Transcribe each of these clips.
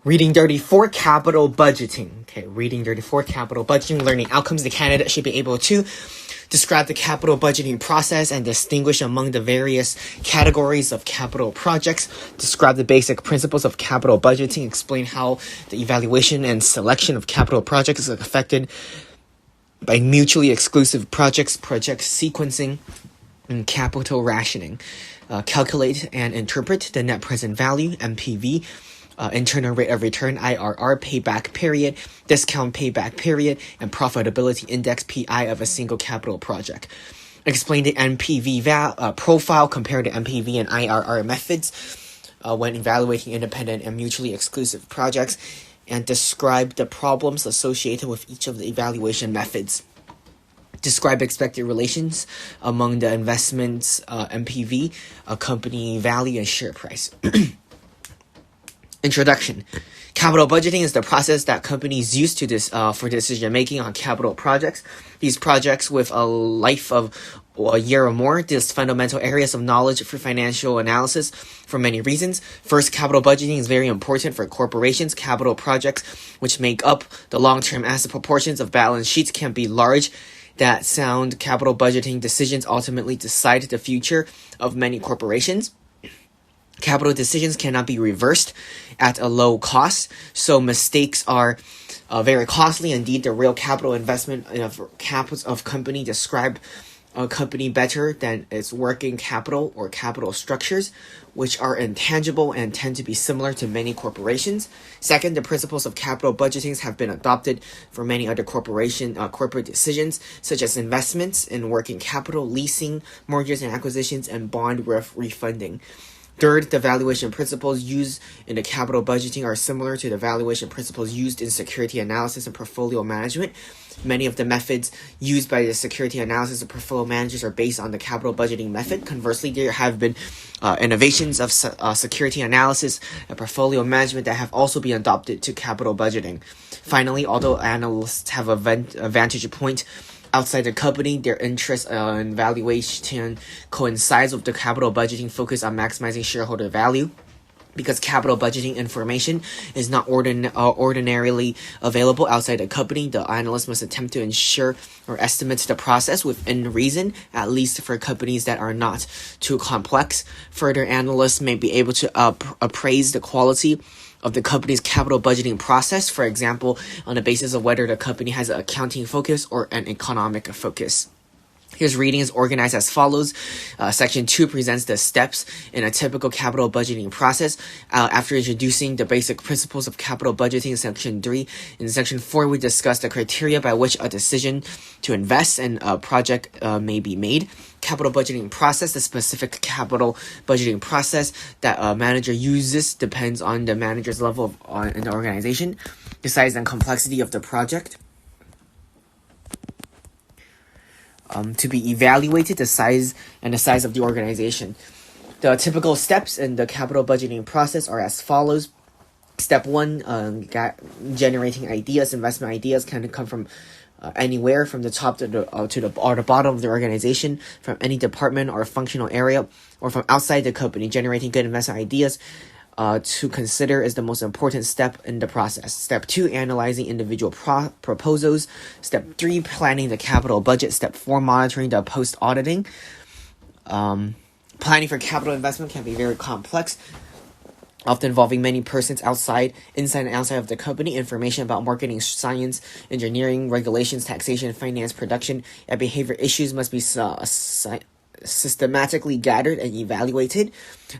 Reading Dirty for Capital Budgeting. Okay, Reading Dirty for Capital Budgeting, learning outcomes. The candidate should be able to describe the capital budgeting process and distinguish among the various categories of capital projects. Describe the basic principles of capital budgeting. Explain how the evaluation and selection of capital projects is affected by mutually exclusive projects, project sequencing, and capital rationing. Calculate and interpret the net present value, NPV, internal rate of return, IRR, payback period, discount payback period, and profitability index, PI, of a single capital project. Explain the NPV profile, compare the NPV and IRR methods when evaluating independent and mutually exclusive projects, and describe the problems associated with each of the evaluation methods. Describe expected relations among the investment's NPV, company value, and share price. Introduction. Capital budgeting is the process that companies use for decision making on capital projects. These projects with a life of a year or more, these fundamental areas of knowledge for financial analysis for many reasons. First, capital budgeting is very important for corporations. Capital projects, which make up the long-term asset proportions of balance sheets, can be large. That sound capital budgeting decisions ultimately decide the future of many corporations. Capital decisions cannot be reversed at a low cost, so mistakes are very costly. Indeed, the real capital investment of company describe a company better than its working capital or capital structures, which are intangible and tend to be similar to many corporations. Second, the principles of capital budgeting have been adopted for many other corporate decisions, such as investments in working capital, leasing, mergers and acquisitions, and bond refunding. Third, the valuation principles used in the capital budgeting are similar to the valuation principles used in security analysis and portfolio management. Many of the methods used by the security analysis and portfolio managers are based on the capital budgeting method. Conversely, there have been innovations of security analysis and portfolio management that have also been adopted to capital budgeting. Finally, although analysts have a vantage point outside the company, their interest in valuation coincides with the capital budgeting focus on maximizing shareholder value. Because capital budgeting information is not ordinarily available outside the company, the analyst must attempt to ensure or estimate the process within reason, at least for companies that are not too complex. Further, analysts may be able to appraise the quality of the company's capital budgeting process, for example, on the basis of whether the company has an accounting focus or an economic focus. His reading is organized as follows. Section 2 presents the steps in a typical capital budgeting process. After introducing the basic principles of capital budgeting, Section 3. In Section 4, we discuss the criteria by which a decision to invest in a project may be made. Capital budgeting process. The specific capital budgeting process that a manager uses depends on the manager's level in the organization, the size and complexity of the project. To be evaluated, the size of the organization. The typical steps in the capital budgeting process are as follows. Step 1, generating ideas. Investment ideas can come from anywhere, from the top to the bottom of the organization, from any department or functional area, or from outside the company. Generating good investment ideas to consider is the most important step in the process. Step 2, analyzing individual proposals. Step 3, planning the capital budget. Step 4, monitoring the post-auditing. Planning for capital investment can be very complex, often involving many persons inside and outside of the company. Information about marketing, science, engineering, regulations, taxation, finance, production, and behavior issues must be systematically gathered and evaluated.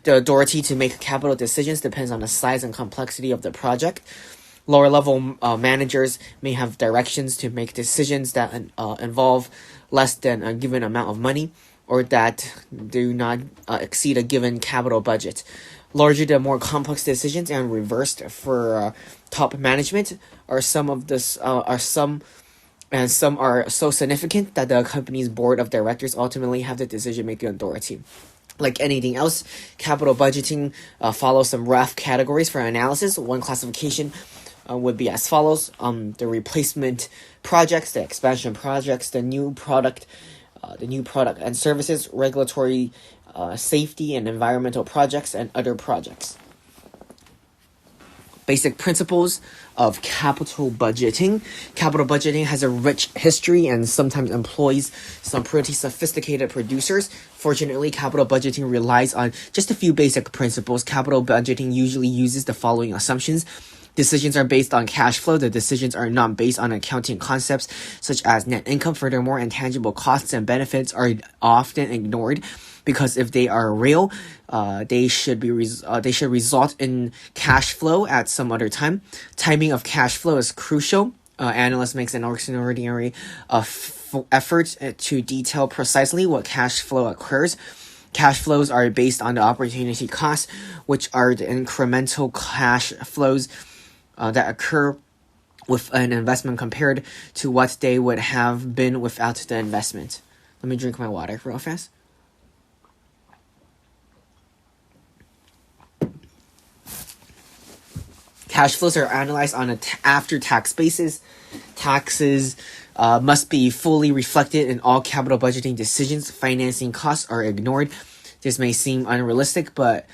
The authority to make capital decisions depends on the size and complexity of the project. Lower level managers may have directions to make decisions that involve less than a given amount of money, or that do not exceed a given capital budget. Larger than more complex decisions, and reversed for top management, some are so significant that the company's board of directors ultimately have the decision-making authority. Like anything else, capital budgeting follows some rough categories for analysis. One classification would be as follows: the replacement projects, the expansion projects, the new product and services, regulatory safety and environmental projects, and other projects. Basic principles of capital budgeting. Capital budgeting has a rich history and sometimes employs some pretty sophisticated producers. Fortunately, capital budgeting relies on just a few basic principles. Capital budgeting usually uses the following assumptions. Decisions are based on cash flow. The decisions are not based on accounting concepts such as net income. Furthermore, intangible costs and benefits are often ignored because if they are real, they should result in cash flow at some other time. Timing of cash flow is crucial. Analyst makes an extraordinary effort to detail precisely what cash flow occurs. Cash flows are based on the opportunity costs, which are the incremental cash flows that occur with an investment compared to what they would have been without the investment. Let me drink my water real fast. Cash flows are analyzed on an after-tax basis. Taxes must be fully reflected in all capital budgeting decisions. Financing costs are ignored. This may seem unrealistic, but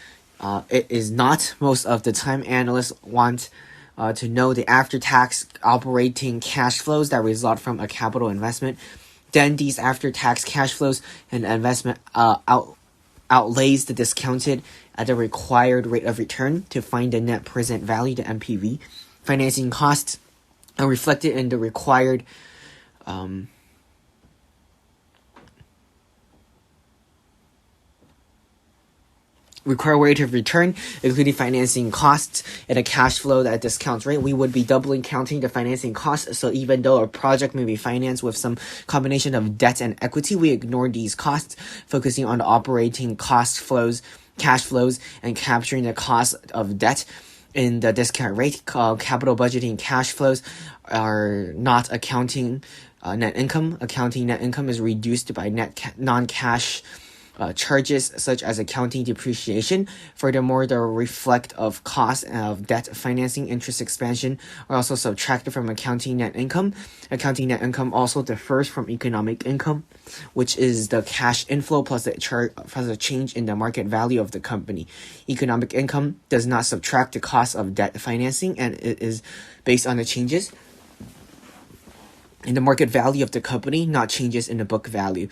it is not. Most of the time, analysts want to know the after-tax operating cash flows that result from a capital investment. Then these after-tax cash flows and investment outlays the discounted at the required rate of return to find the net present value, the NPV. Financing costs are reflected in the required rate of return, including financing costs and a cash flow that discounts rate. We would be doubling counting the financing costs. So even though a project may be financed with some combination of debt and equity, we ignore these costs, focusing on the operating cash flows, and capturing the cost of debt in the discount rate. Capital budgeting cash flows are not accounting net income. Accounting net income is reduced by non-cash charges such as accounting depreciation. Furthermore, the reflect of cost of debt financing, interest expansion are also subtracted from accounting net income. Accounting net income also differs from economic income, which is the cash inflow plus the change in the market value of the company. Economic income does not subtract the cost of debt financing, and it is based on the changes in the market value of the company, not changes in the book value.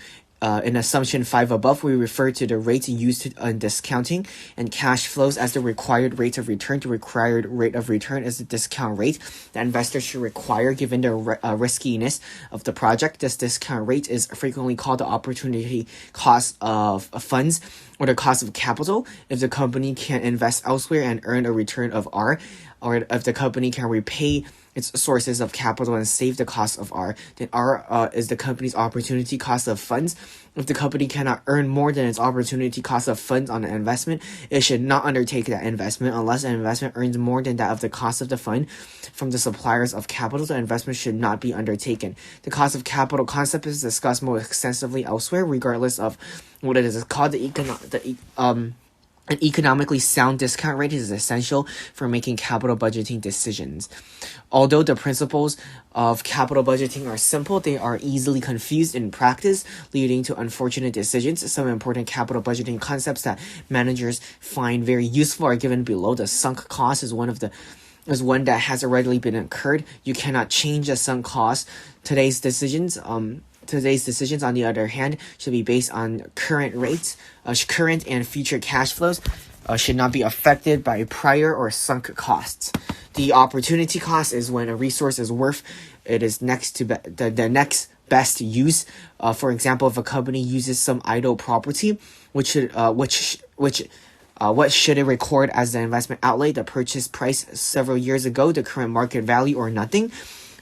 In assumption 5 above, we refer to the rates used in discounting and cash flows as the required rate of return. The required rate of return is the discount rate that investors should require given the riskiness of the project. This discount rate is frequently called the opportunity cost of funds or the cost of capital. If the company can invest elsewhere and earn a return of R, or if the company can repay its sources of capital and save the cost of R, then R is the company's opportunity cost of funds. If the company cannot earn more than its opportunity cost of funds on an investment, it should not undertake that investment. Unless an investment earns more than that of the cost of the fund from the suppliers of capital, the investment should not be undertaken. The cost of capital concept is discussed more extensively elsewhere, regardless of what it is called. An economically sound discount rate is essential for making capital budgeting decisions. Although the principles of capital budgeting are simple, they are easily confused in practice, leading to unfortunate decisions. Some important capital budgeting concepts that managers find very useful are given below. The sunk cost is one that has already been incurred. You cannot change a sunk cost. Today's decisions, on the other hand, should be based on current rates. Current and future cash flows should not be affected by prior or sunk costs. The opportunity cost is when a resource is worth it is next to the next best use. For example, if a company uses some idle property, what should it record as the investment outlay, the purchase price several years ago, the current market value, or nothing?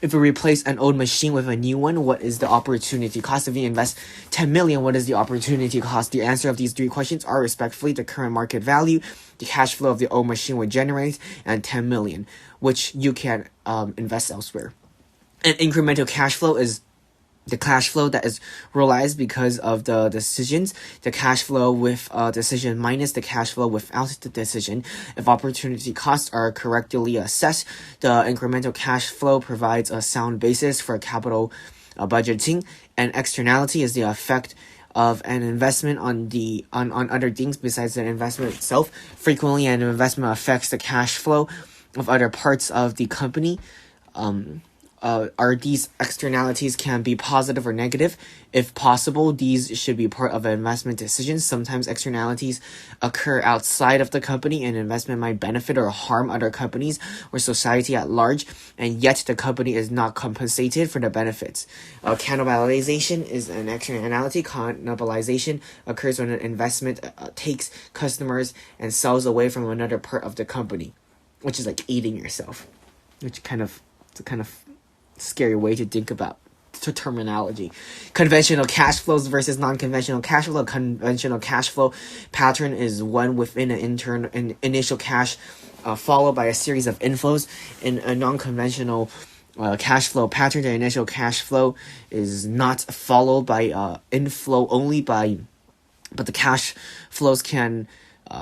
If we replace an old machine with a new one, what is the opportunity cost? If you invest 10 million, what is the opportunity cost? The answer of these three questions are respectively the current market value, the cash flow of the old machine would generate, and 10 million, which you can invest elsewhere. And incremental cash flow is the cash flow that is realized because of the decisions, the cash flow with decision minus the cash flow without the decision. If opportunity costs are correctly assessed, the incremental cash flow provides a sound basis for capital budgeting. And externality is the effect of an investment on other things besides the investment itself. Frequently, an investment affects the cash flow of other parts of the company. Are these externalities can be positive or negative? If possible, these should be part of an investment decision. Sometimes externalities occur outside of the company, and investment might benefit or harm other companies or society at large, and yet the company is not compensated for the benefits. Cannibalization is an externality. Cannibalization occurs when an investment takes customers and sells away from another part of the company, which is like eating yourself, it's a kind of scary way to think about terminology. Conventional cash flows versus non-conventional cash flow. Conventional cash flow pattern is one within an initial cash followed by a series of inflows. In a non-conventional cash flow pattern, the initial cash flow is not followed by inflow only, but the cash flows can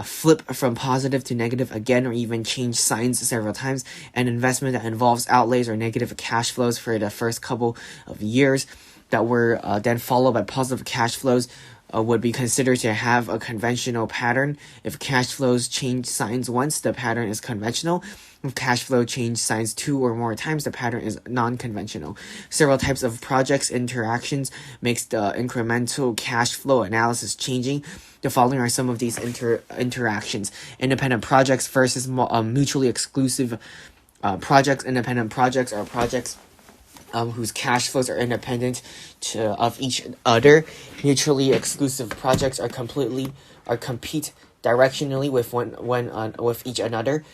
flip from positive to negative again, or even change signs several times. An investment that involves outlays or negative cash flows for the first couple of years that were then followed by positive cash flows would be considered to have a conventional pattern. If cash flows change signs once, the pattern is conventional. If cash flow change signs 2 or more times, the pattern is non-conventional. Several types of projects interactions makes the incremental cash flow analysis changing. The following are some of these interactions. Independent projects versus mutually exclusive projects. Independent projects are projects whose cash flows are independent of each other. Mutually exclusive projects are compete directionally with each other.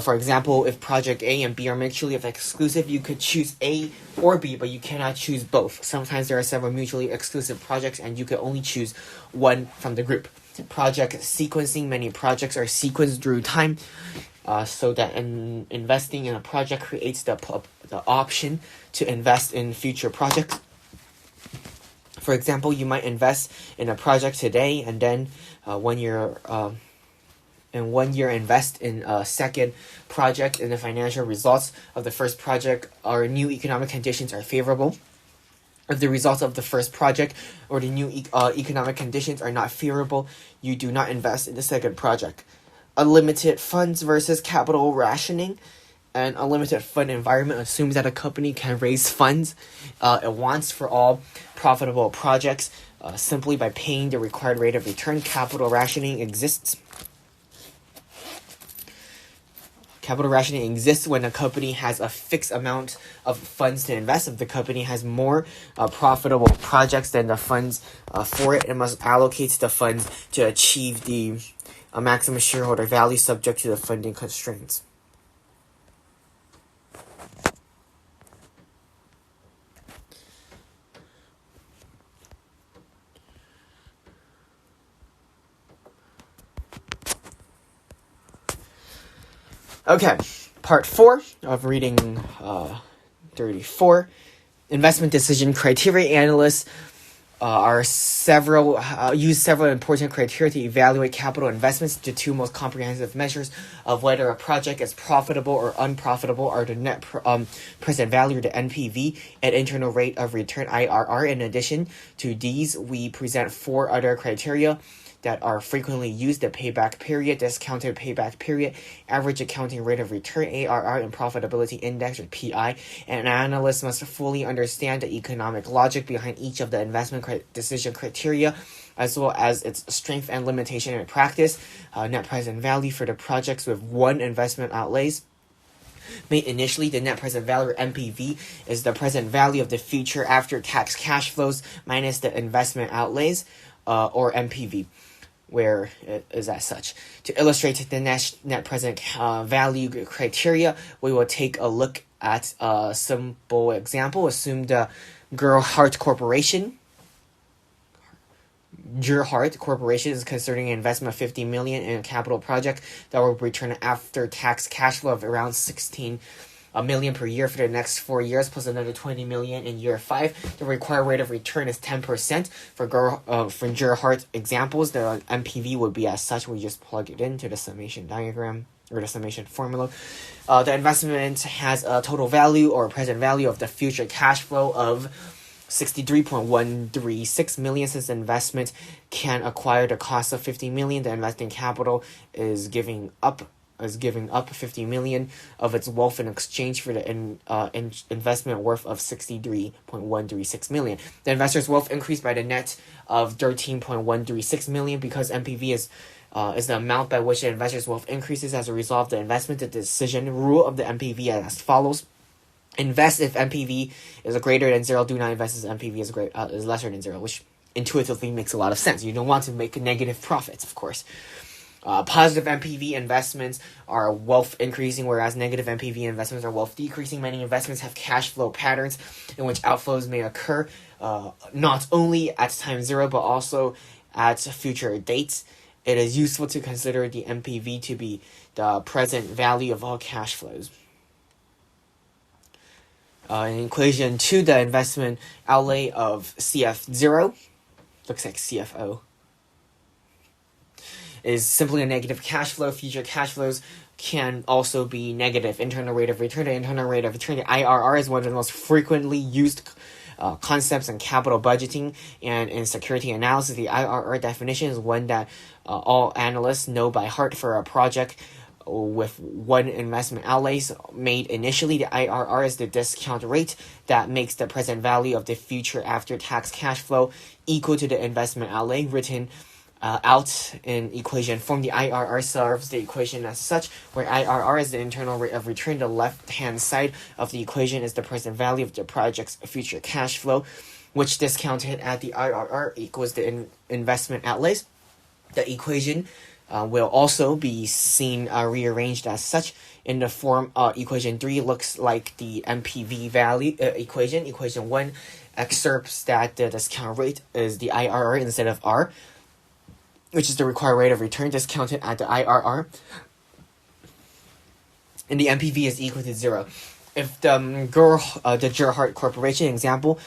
For example, if project A and B are mutually exclusive, you could choose A or B, but you cannot choose both. Sometimes there are several mutually exclusive projects, and you can only choose one from the group. Project sequencing. Many projects are sequenced through time, so that investing in a project creates the option to invest in future projects. For example, you might invest in a project today, and then in 1 year invest in a second project, and the financial results of the first project or new economic conditions are favorable. If the results of the first project or the new economic conditions are not favorable, you do not invest in the second project. Unlimited funds versus capital rationing. An unlimited fund environment assumes that a company can raise funds it wants for all profitable projects simply by paying the required rate of return. Capital rationing exists. Capital rationing exists when a company has a fixed amount of funds to invest. If the company has more profitable projects than the funds for it, it must allocate the funds to achieve the maximum shareholder value subject to the funding constraints. Okay, part 4 of reading 34. Investment decision criteria. Analysts use several important criteria to evaluate capital investments. The two most comprehensive measures of whether a project is profitable or unprofitable are the net present value, the NPV, and internal rate of return, IRR. In addition to these, we present 4 other criteria that are frequently used: the payback period, discounted payback period, average accounting rate of return, ARR, and profitability index, or PI. An analyst must fully understand the economic logic behind each of the investment decision criteria, as well as its strength and limitation in practice. Net present value for the projects with one investment outlays made initially. The net present value, or NPV, is the present value of the future after-tax cash flows minus the investment outlays, or NPV, where it is as such. To illustrate the net present value criteria, we will take a look at a simple example. Assume the Gerhardt Corporation is considering an investment of $50 million in a capital project that will return after-tax cash flow of around $16 million per year for the next 4 years, plus another $20 million in year 5. The required rate of return is 10%. For Gerhardt examples, the NPV would be as such. We just plug it into the summation diagram, or the summation formula. The investment has a total value or present value of the future cash flow of $63.136 million. Since the investment can acquire the cost of $50 million, the investing capital is giving up is giving up 50 million of its wealth in exchange for the investment worth of 63.136 million. The investor's wealth increased by the net of 13.136 million because NPV is the amount by which the investor's wealth increases as a result of the investment. The decision rule of the NPV as follows: invest if NPV is greater than 0. Do not invest if NPV is lesser than 0, which intuitively makes a lot of sense. You don't want to make negative profits, of course. Positive NPV investments are wealth increasing, whereas negative NPV investments are wealth decreasing. Many investments have cash flow patterns in which outflows may occur not only at time 0 but also at future dates. It is useful to consider the NPV to be the present value of all cash flows. In equation 2, the investment outlay of CF0, looks like CFO, is simply a negative cash flow. Future cash flows can also be negative. Internal rate of return. The internal rate of return, the IRR, is one of the most frequently used concepts in capital budgeting and in security analysis. The IRR definition is one that all analysts know by heart. For a project with one investment outlays made initially, the IRR is the discount rate that makes the present value of the future after-tax cash flow equal to the investment outlay. Written out in equation form, the IRR serves the equation as such, where IRR is the internal rate of return. The left-hand side of the equation is the present value of the project's future cash flow, which discounted at the IRR equals the investment outlays. The equation will also be seen rearranged as such in the form equation 3 looks like the NPV value equation. Equation 1 excerpts that the discount rate is the IRR instead of R, which is the required rate of return discounted at the IRR, and the NPV is equal to 0. If the Gerhardt Corporation example,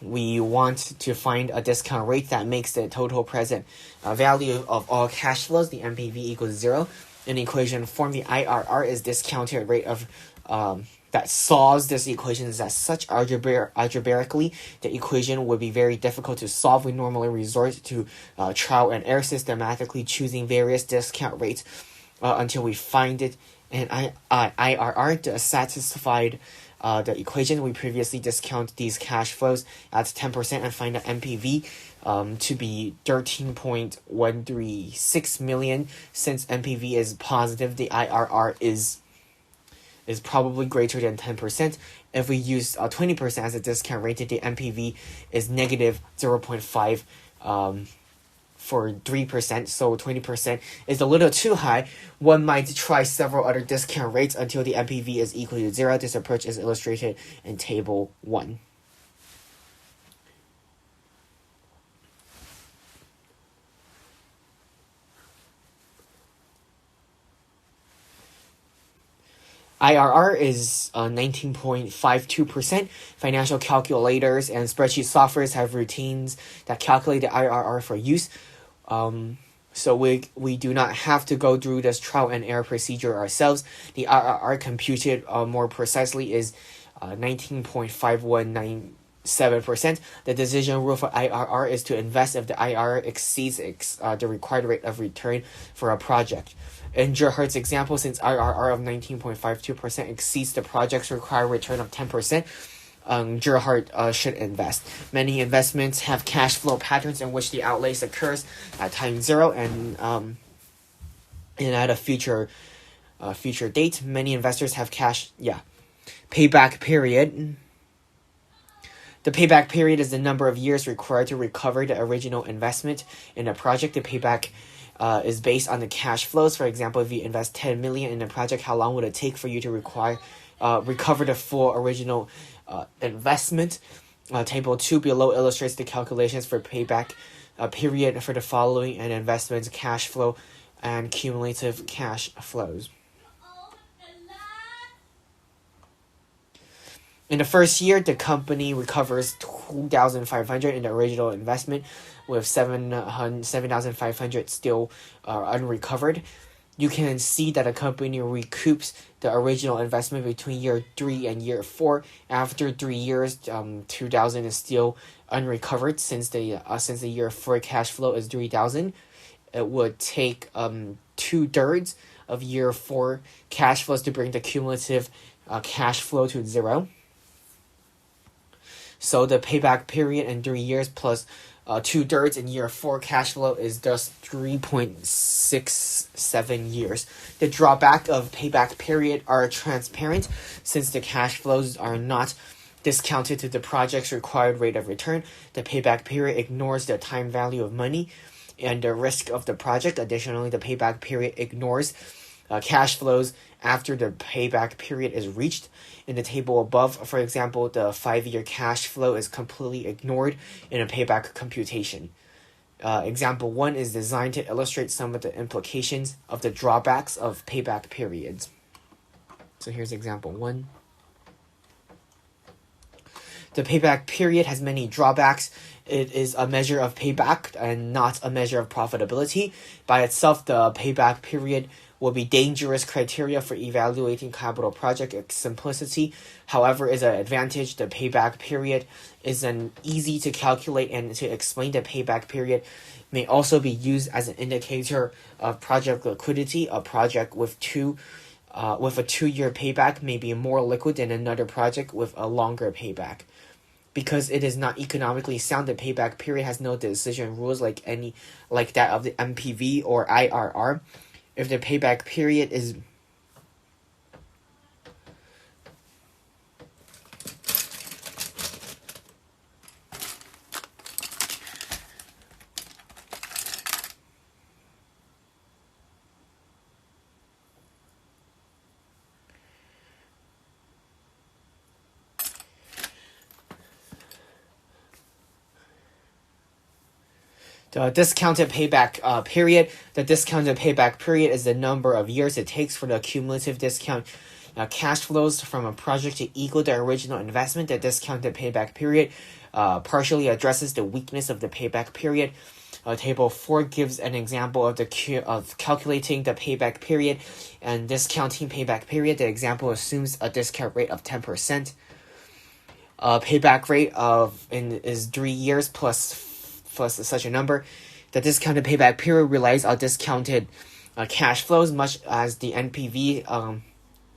we want to find a discount rate that makes the total present value of all cash flows, the NPV, equals 0. In equation form, the IRR is discounted rate of that solves this equation is as such. Algebraically, the equation would be very difficult to solve. We normally resort to trial and error, systematically choosing various discount rates until we find it. And IRR to satisfied the equation, we previously discount these cash flows at 10% and find the NPV to be 13.136 million. Since NPV is positive, the IRR is probably greater than 10%. If we use 20% as a discount rate, the NPV is negative 0.5 for 3%, so 20% is a little too high. One might try several other discount rates until the NPV is equal to 0. This approach is illustrated in Table 1. IRR is 19.52%. Financial calculators and spreadsheet softwares have routines that calculate the IRR for use. So we do not have to go through this trial and error procedure ourselves. The IRR computed more precisely is 19.5197%. The decision rule for IRR is to invest if the IRR exceeds the required rate of return for a project. In Gerhardt's example, since IRR of 19.52% exceeds the project's required return of 10%, Gerhardt should invest. Many investments have cash flow patterns in which the outlays occurs at time 0 and at a future date. Many investors have payback period. The payback period is the number of years required to recover the original investment in a project. The payback is based on the cash flows. For example, if you invest 10 million in a project, how long would it take for you to recover the full original investment? Table 2 below illustrates the calculations for payback period for the following and investments, cash flow, and cumulative cash flows. In the first year, the company recovers 2,500 in the original investment, with 7,500 still unrecovered. You can see that a company recoups the original investment between year 3 and year 4. After 3 years, 2,000 is still unrecovered. Since the year 4 cash flow is 3,000, it would take 2/3 of year 4 cash flows to bring the cumulative cash flow to 0. So the payback period in 3 years plus 2/3 in year 4 cash flow is thus 3.67 years. The drawback of payback period are transparent since the cash flows are not discounted to the project's required rate of return. The payback period ignores the time value of money and the risk of the project. Additionally, the payback period ignores cash flows after the payback period is reached. In the table above, for example, the 5-year cash flow is completely ignored in a payback computation. Example 1 is designed to illustrate some of the implications of the drawbacks of payback periods. So here's example 1. The payback period has many drawbacks. It is a measure of payback and not a measure of profitability. By itself, the payback period will be dangerous criteria for evaluating capital project simplicity. However, is an advantage. The payback period is an easy to calculate, and to explain the payback period may also be used as an indicator of project liquidity. A project with a 2-year payback may be more liquid than another project with a longer payback. Because it is not economically sound, the payback period has no decision rules like that of the NPV or IRR. If the payback period is the discounted payback period. The discounted payback period is the number of years it takes for the cumulative discount cash flows from a project to equal the original investment. The discounted payback period partially addresses the weakness of the payback period. Table 4 gives an example of calculating the payback period and discounting payback period. The example assumes a discount rate of 10%. Payback rate is 3 years plus such a number. The discounted payback period relies on discounted cash flows, much as the NPV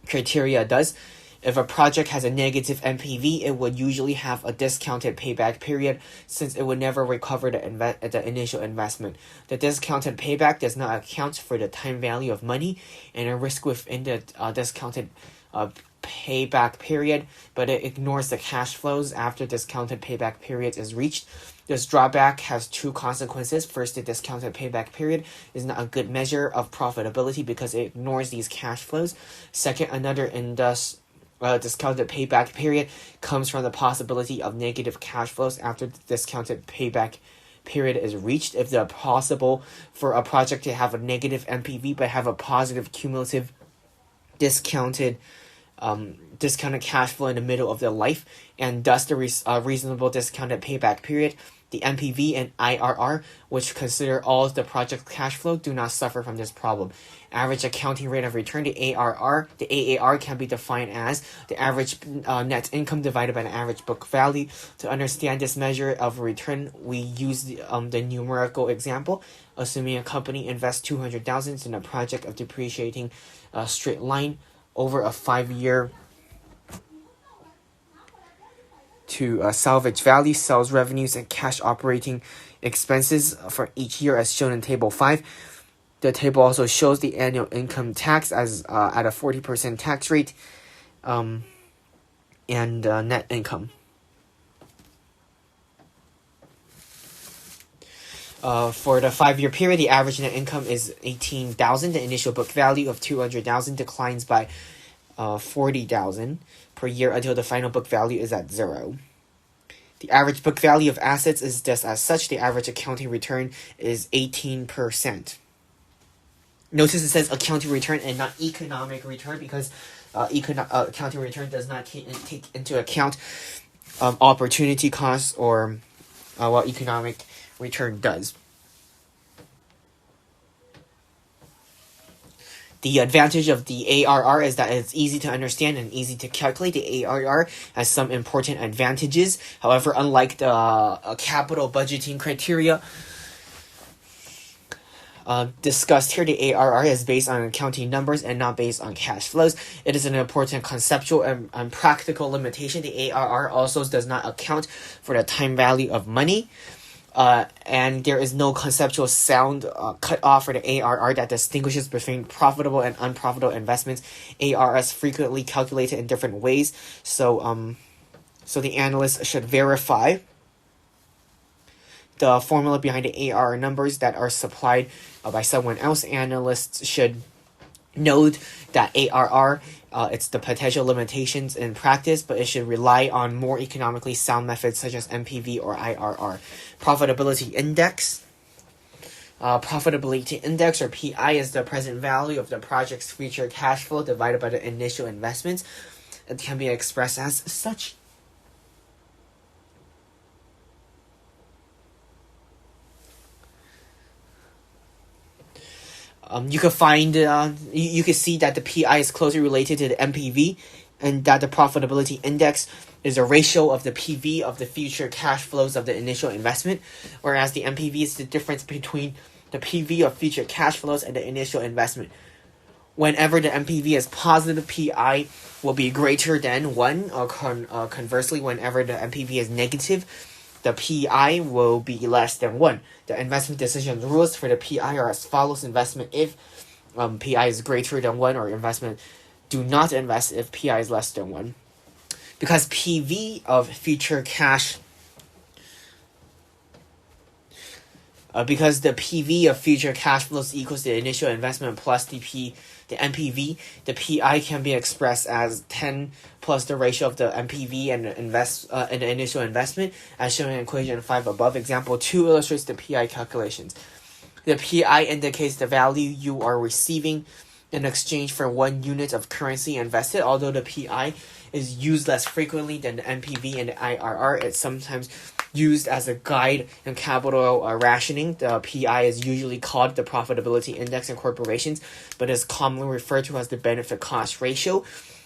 criteria does. If a project has a negative NPV, it would usually have a discounted payback period, since it would never recover the initial investment. The discounted payback does not account for the time value of money and a risk within the discounted payback period, but it ignores the cash flows after discounted payback period is reached. This drawback has 2 consequences. First, the discounted payback period is not a good measure of profitability because it ignores these cash flows. Second, another discounted payback period comes from the possibility of negative cash flows after the discounted payback period is reached. If it's possible for a project to have a negative NPV but have a positive cumulative discounted cash flow in the middle of their life, and thus the reasonable discounted payback period, the NPV and IRR, which consider all the project cash flow, do not suffer from this problem. Average accounting rate of return, the AAR can be defined as the average net income divided by the average book value. To understand this measure of return, we use the numerical example. Assuming a company invests $200,000 in a project of depreciating a straight line over a 5-year to salvage value, sales revenues, and cash operating expenses for each year as shown in Table 5. The table also shows the annual income tax as at a 40% tax rate and net income. For the 5-year period, the average net income is $18,000. The initial book value of $200,000 declines by $40,000 per year until the final book value is at 0. The average book value of assets is thus as such. The average accounting return is 18%. Notice it says accounting return and not economic return because accounting return does not take into account opportunity costs or what economic return does. The advantage of the ARR is that it's easy to understand and easy to calculate. The ARR has some important advantages. However, unlike the capital budgeting criteria, discussed here, the ARR is based on accounting numbers and not based on cash flows. It is an important conceptual and practical limitation. The ARR also does not account for the time value of money. And there is no conceptual sound cutoff for the ARR that distinguishes between profitable and unprofitable investments. ARR is frequently calculated in different ways, so the analyst should verify the formula behind the ARR numbers that are supplied by someone else. Analysts should note that ARR, it's the potential limitations in practice, but it should rely on more economically sound methods such as NPV or IRR. Profitability index. Profitability index, or PI, is the present value of the project's future cash flow divided by the initial investments. It can be expressed as such. You could find, you could see that the PI is closely related to the NPV, and that the profitability index is a ratio of the PV of the future cash flows of the initial investment, whereas the NPV is the difference between the PV of future cash flows and the initial investment. Whenever the NPV is positive, PI will be greater than 1, or conversely, whenever the NPV is negative, the PI will be less than 1. The investment decision rules for the PI are as follows: investment if PI is greater than 1, or investment do not invest if PI is less than 1. Because PV of future cash, because the PV of future cash flows equals the initial investment plus the NPV, the PI can be expressed as 10 plus the ratio of the NPV and the initial investment, as shown in equation 5 above. Example 2 illustrates the PI calculations. The PI indicates the value you are receiving in exchange for 1 unit of currency invested. Although the PI is used less frequently than the NPV and the IRR, it's sometimes used as a guide in capital rationing. The PI is usually called the profitability index in corporations, but is commonly referred to as the benefit cost ratio.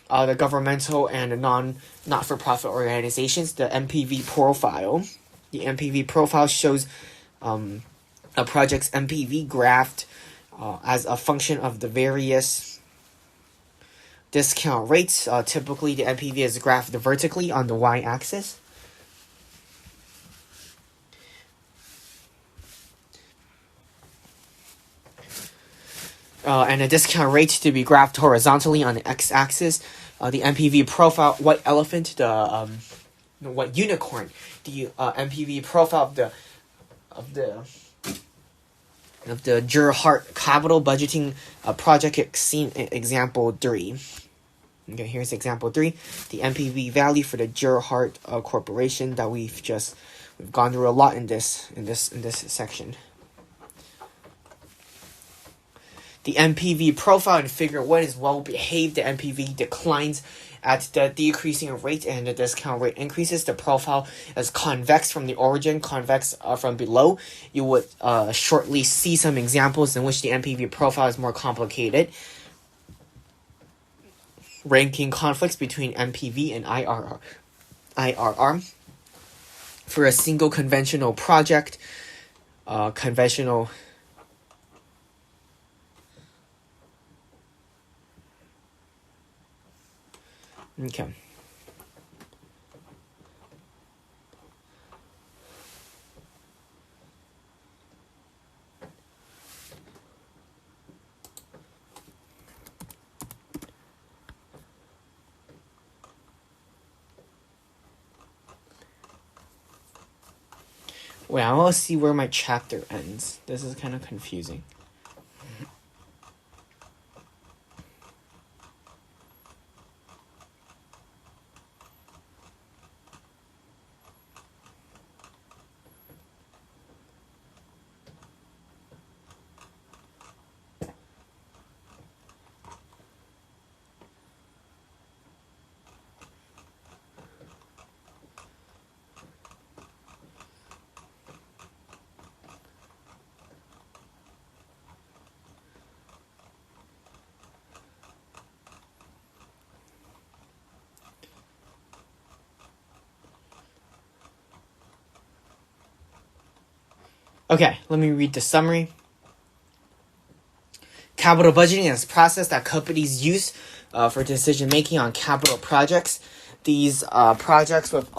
The governmental and not-for-profit organizations, the NPV profile. The NPV profile shows a project's NPV graphed as a function of the various discount rates. Typically, the NPV is graphed vertically on the y-axis. And the discount rate to be graphed horizontally on the x-axis. The NPV profile, white elephant, the white unicorn, the NPV profile of the Gerhardt capital budgeting project seen in example 3. Okay, here's example 3. The NPV value for the Gerhardt corporation that we've gone through a lot in this section. The NPV profile in figure 1 is well behaved. The NPV declines at the decreasing rate and the discount rate increases. The profile is convex from the origin, convex from below. You would shortly see some examples in which the NPV profile is more complicated. Ranking conflicts between NPV and IRR. For a single conventional project, Okay. Well, let's see where my chapter ends. This is kind of confusing. Okay, let me read the summary. Capital budgeting is a process that companies use for decision making on capital projects. These projects with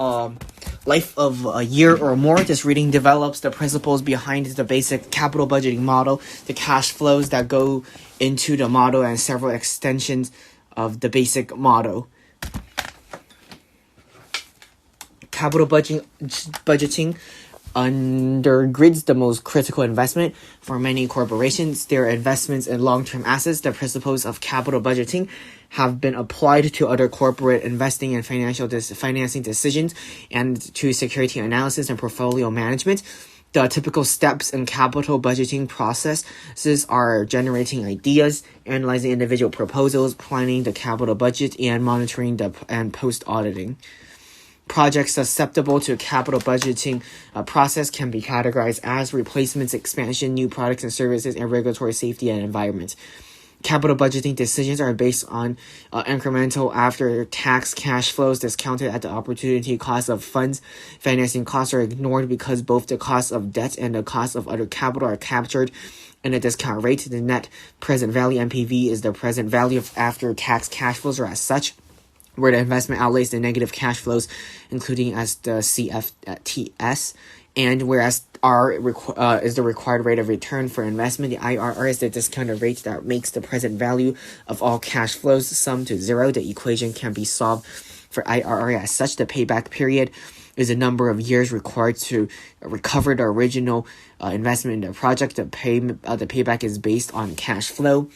life of a year or more. This reading develops the principles behind the basic capital budgeting model, the cash flows that go into the model, and several extensions of the basic model. Capital budgeting undergirds the most critical investment for many corporations. Their investments in long-term assets. The principles of capital budgeting have been applied to other corporate investing and financing decisions, and to security analysis and portfolio management. The typical steps in capital budgeting processes are generating ideas, analyzing individual proposals, planning the capital budget, and monitoring and post-auditing. Projects susceptible to capital budgeting process can be categorized as replacements, expansion, new products and services, and regulatory safety and environment. Capital budgeting decisions are based on incremental after-tax cash flows discounted at the opportunity cost of funds. Financing costs are ignored because both the cost of debt and the cost of other capital are captured in a discount rate. The net present value (NPV) is the present value of after-tax cash flows, or as such, where the investment outlays the negative cash flows, including as the CFTS, and whereas R is the required rate of return for investment. The IRR is the discounted rate that makes the present value of all cash flows sum to zero. The equation can be solved for IRR as such. The payback period is the number of years required to recover the original investment in the project. The payback is based on cash flow.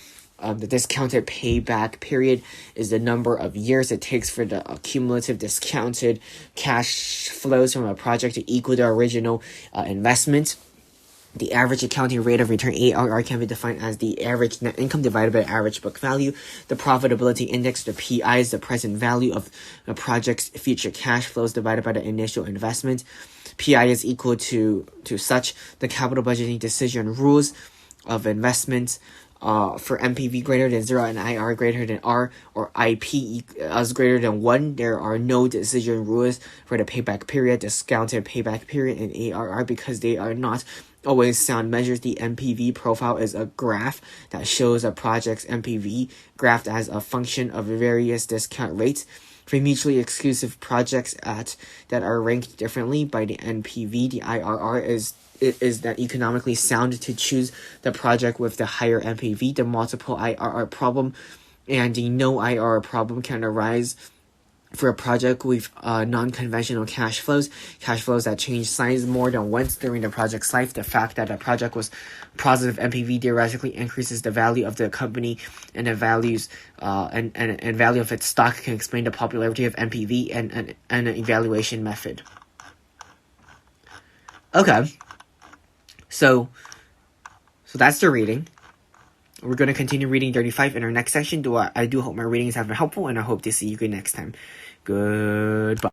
The discounted payback period is the number of years it takes for the cumulative discounted cash flows from a project to equal the original investment. The average accounting rate of return, ARR, can be defined as the average net income divided by average book value. The profitability index, the PI, is the present value of the project's future cash flows divided by the initial investment. PI is equal to such. The capital budgeting decision rules of investments for NPV greater than 0 and IR greater than R, or IP as greater than 1, there are no decision rules for the payback period, discounted payback period, and ARR because they are not always sound measures. The NPV profile is a graph that shows a project's NPV graphed as a function of various discount rates. For mutually exclusive projects that are ranked differently by the NPV, the IRR is that economically sound to choose the project with the higher NPV. The multiple IRR problem and the no IRR problem can arise for a project with non-conventional cash flows that change size more than once during the project's life. The fact that a project was positive NPV theoretically increases the value of the company, and the values and value of its stock can explain the popularity of NPV and an evaluation method. Okay, so that's the reading. We're going to continue reading 35 in our next session. I do hope my readings have been helpful, and I hope to see you again next time. Goodbye.